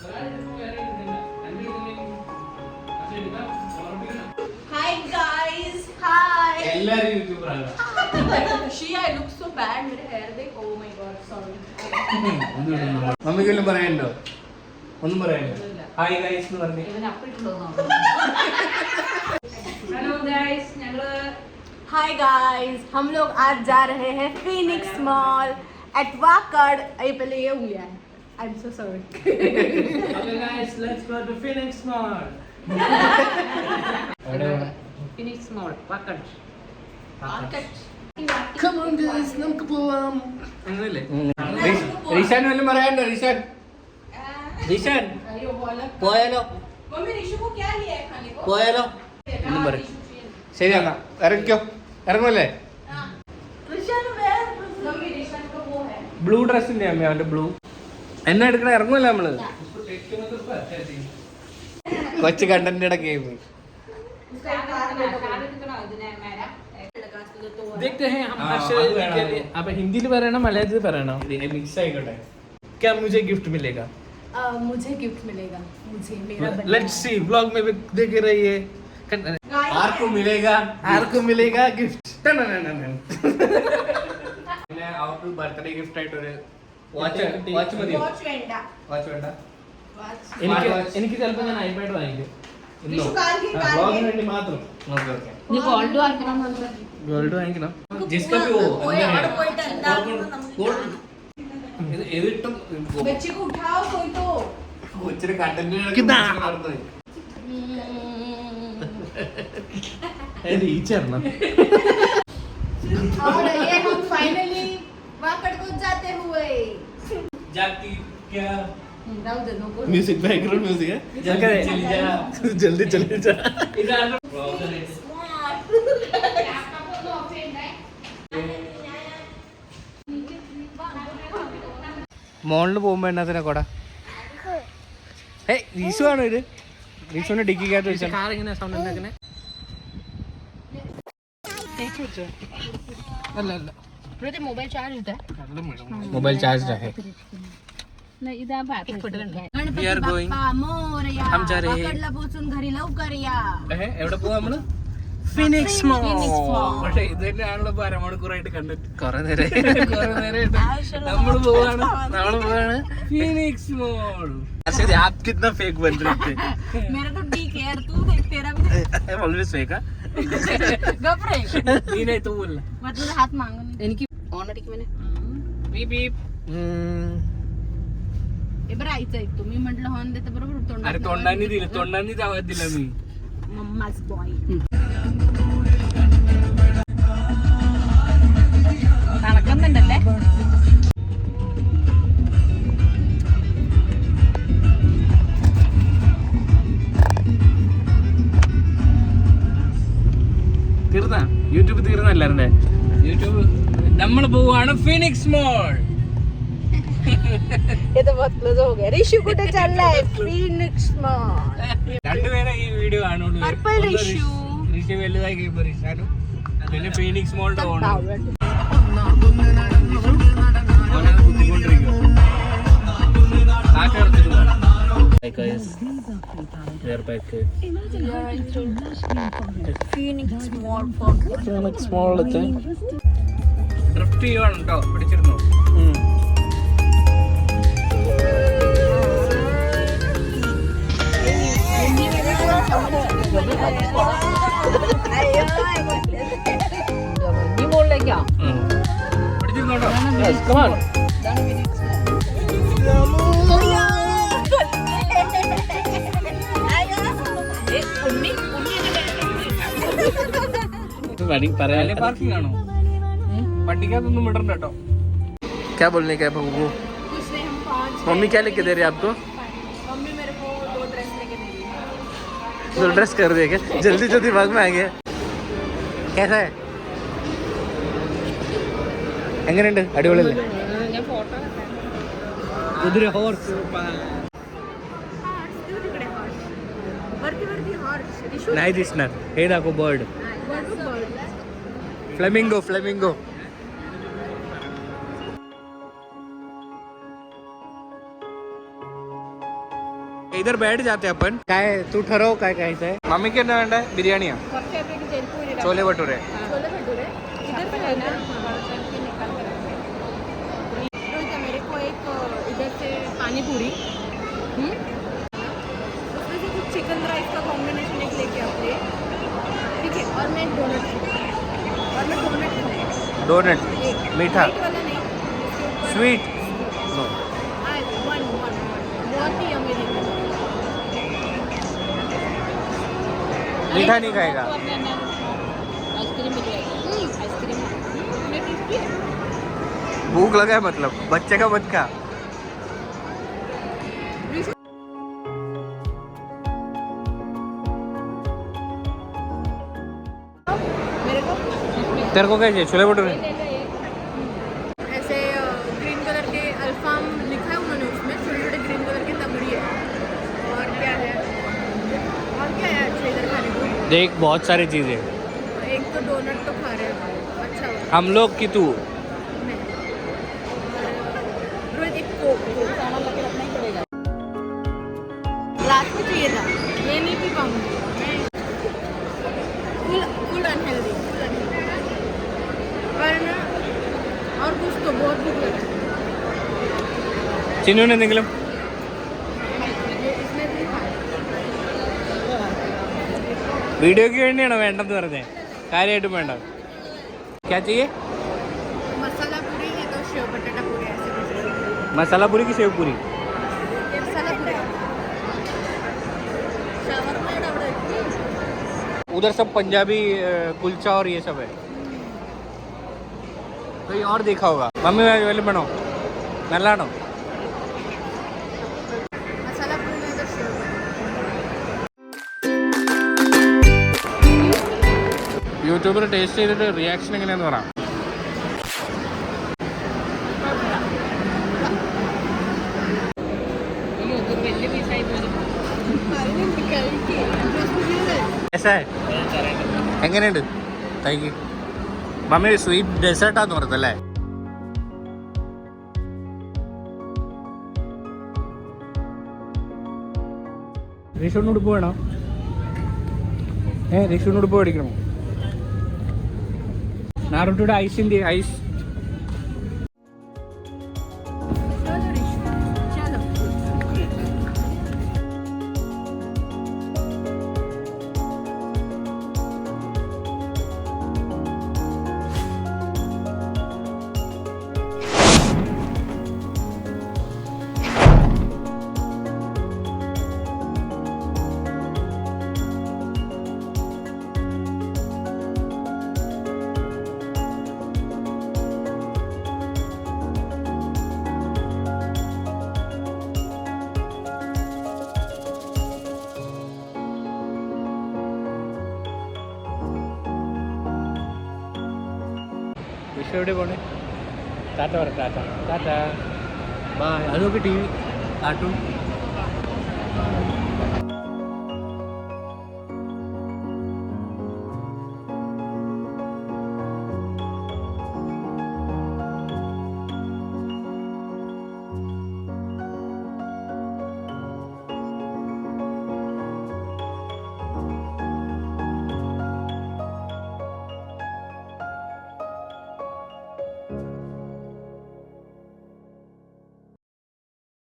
Hi guys, hi. എല്ലാരും യൂട്യൂബറാണ്. She, I look so bad. मेरे hair देख. Oh my god, sorry. മമ്മിക്കെല്ലാം പറയാനുണ്ടോ? ഒന്നും പറയാനില്ല. ഹായ് ഗൈസ് എന്ന് പറഞ്ഞു. हेलो गाइस ഞങ്ങള് Hi guys, हम लोग आज जा रहे हैं Phoenix Mall at Wakad. ये पहले ये हो गया है. I'm so sorry. Okay guys, let's go to Phoenix Mall. Phoenix mall Wakad. Come on guys, നമുക്ക് പോവാം. അങ്ങനല്ലേ? റിഷാൻ വല്ലതും പറയാനുണ്ടോ? റിഷാൻ പോയാലോ? मम्मी रिशु को क्या लिया है खाने को? പോയാലോ? ഒന്നും പറ. ശരി എന്നാ ഇറങ്ങിക്കോ. ഇറങ്ങുമല്ലേ? रिशान वेयर? मम्मी रिशान का वो है. ബ്ലൂ ഡ്രസ് ഇല്ലേ അമ്മ? അവന്റെ ബ്ലൂ എന്നെ എടുക്കണ ഇറങ്ങുമല്ലേ നമ്മള്? കൊച്ചു കണ്ടന്റിടെ ഗെയിം. देखते हैं हम के लिए आप हिंदी में പറയണോ മലയാളത്തിൽ പറയണോ? മിക്സ് ആയിക്കോട്ടെ. क्या मुझे गिफ्ट मिलेगा? मुझे गिफ्ट मिलेगा. मुझे मेरा लेट्स सी व्लॉग में भी देख रहिए. ആർക്കും മിലേഗാ? ആർക്കും मिलेगा गिफ्ट? പിന്നെ അവർക്ക് ബർത്ത്ഡേ ഗിഫ്റ്റ് ആയിട്ട് ഒരു വാച്ച് മതിയോ? Watch Wanda. വാച്ച് വേണ്ട. എനിക്ക് ചിലപ്പോൾ ഞാൻ ഐപാഡ് വാങ്ങിക്കും. रिशु कार की വ്ളോഗിന് വേണ്ടി മാത്രം. Okay okay. നീ ഗോൾഡ് വാങ്ങിക്കണം ഗോൾഡ് വാങ്ങിക്കണം. ജിസ്ക भी वो कोई और कोई डंडा ഇത് ഇട്ടും बच्चे को उठाओ कोई तो. കൊച്ചിന് കണ്ടന്റ് ഈച്ചേർന്ന और ये हम फाइनली वाकड़ को जाते हुए. जाती क्या म्यूजिक बैकग्राउंड म्यूजिक है. चली जा. जल्दी चले जा. മോളിൽ പോകുമ്പോ എന്നാത്തിനാ കൊട? റീസു ആണോ ഇത്? റീസുവിന്റെ ഡിക്കിക്കകത്ത് വെച്ചാൽ കാർ ഇങ്ങനെ സൗണ്ട് ഉണ്ടാക്കണേ? അല്ല അല്ല मोबाइल चार्ज होता है മൊബൈൽ ചാർജ് है. नाही इथं बात We are going. हम जा रहे हैं. पोचून घरी लवकर या. എവിടെ പോവാ നമ്മള്? ഫിനിക്സ് മോൾ. പക്ഷെ ഇത് തന്നെയാണല്ലോ ഇപ്പൊ അരമണിക്കൂറായിട്ട് കണ്ടിട്ട്. കുറെ നേരം നമ്മള് പോവാണ് ഫീനിക്സ് മോൾ. अच्छा आप कितना फेक बन रहे थे? मेरा तो ठीक है यार, तू देख तेरा भी. ऑलवेज फेक है. गप रे. നീനെ തൂ बोल. मतलब हाथ मांगो नहीं. എനിക്ക് ഓൺ അടിക്കുമനെ ബീപ് ബീപ്. हे बरं आईचं तुम्ही म्हटलं हॉर्न देता बरोबर अरे तोंडाने दिलं, तोंडानेच आवाज दिला मी. मम्माच बॉय. നടക്കുന്നുണ്ടല്ലേ? തീർന്ന യൂട്യൂബ് തീർന്നല്ലായിരുന്നേ? യൂട്യൂബ് നമ്മൾ പോവാണ് ഫീനിക്സ് മോൾ. ये तो बहुत क्लोज हो गया. ऋषि कुठे चाललाय? Phoenix mall. രണ്ടുപേരെ ഈ വീഡിയോ കാണുള്ളൂ. Purple ഋഷു. ഋഷി വലുതായി കഴിയുമ്പോ ഋഷാനും പിന്നെ ഫീനിക്സ് മോളിന്റെ ഓണം കുത്തിക്കൊണ്ടിരിക്കും. കാറ്റെടുത്തിട്ട് പോകാം. Guys, we are back. Phoenix Mall for Phoenix Mall ത്തെ ഡ്രിഫ്റ്റ് ചെയ്യുവാണ് കേട്ടോ. പിടിച്ചിരുന്നോ? നീ മുകളിലേക്കാ? പിടിച്ചിരുന്നോട്ടോ? Yes, come on. Valley parking ആണോ? വണ്ടിക്കകത്തൊന്നും വിടണ്ട കേട്ടോ. क्या बोलने का है बबू? मम्मी क्या लेके दे रही है आपको? मम्मी मेरे को 2 ड्रेस लेके दे रही है. 2 ड्रेस कर दिए क्या? जल्दी जल्दी भाग में आएंगे. कैसा है? എങ്ങനെയുണ്ട്? അടിപൊളിയല്ലേ? ഞാൻ ഫോട്ടോ കുതിര ഹോർസ്. वरती हॉर्स. नाही दिसणार. हे दाखव बर्ड. फ्लेमिंगो. इधर बैठ जाते हैं अपन काय तू ठरव काय खायचं आहे मम्मी के ना बिर्याणी കുറച്ച് പേർക്ക് ചെരുപ്പൂരി छोले भटूरे छोले भटूरे इधर से है ना रोहित मेरे को एक इधर से पानी पूरी उसमें से कुछ चिकन राइस का कॉम्बिनेशन एक लेके आते ठीक है और मैं डोनट डोनट मीठा वाइट वाला नहीं उसके ऊपर स्वीट नो वन बहुत ही अमेजिंग मीठा नहीं खाएगा आइसक्रीम भी आइसक्रीम भूख लगा है मतलब बच्चे का मत खा मेरे को तेरे को क्या चाहिए छोले भटूरे ऐसे ग्रीन कलर के अल्फाम लिखा है उन्होंने उसमें छोटे छोटे ग्रीन कलर की तगड़ी है और क्या है अच्छा इधर खाने को देख बहुत सारी चीजें एक तो डोनट तो खा रहे हैं अच्छा वाला। हम लोग की तू रोहित एक कोक सामान लगे रखना ही पड़ेगा ग्लास में चाहिए था ये नहीं पी पाऊंगी मैं फुल अनहेल्दी पर ना और कुछ तो बहुत भूख लगा चिन्नू ने निकलो इसमें भी खा വീഡിയോക്ക് വേണ്ടിയാണോ വേണ്ടെന്ന് പറഞ്ഞേ കാര്യമായിട്ടും വേണ്ട क्या चाहिए मसाला पूरी ये तो शेव बटाटा पूरी ऐसे कुछ मसाला पूरी की सेव पूरी ये मसाला पूरी शावरमा डावड़ा उधर सब पंजाबी कुलचा और ये सब है तो ये और देखा होगा मम्मी वाले बनाओ नल्लानो मसाला पूरी में तो शेव യൂട്യൂബിൽ ടേസ്റ്റ് ചെയ്തിട്ട് റിയാക്ഷൻ എങ്ങനെയാന്ന് പറയാം വലിയ പീസായി പോലും എങ്ങനെയുണ്ട് തൈക്ക് മമ്മി സ്വീറ്റ് ഡെസേർട്ടാന്ന് പറഞ്ഞല്ലേ ഋഷുവിന് ഉടുപ്പ് വേണോ ഋഷുവിന് ഉടുപ്പ് മേടിക്കണോ നാറുട്ടിയുടെ ഐസിൻ്റെ ഐസ് വിഷു എവിടെ പോണേ ടാറ്റ പറ ടാറ്റ ടാറ്റ ബായ് അതൊക്കെ ടി വി കാർട്ടൂൺ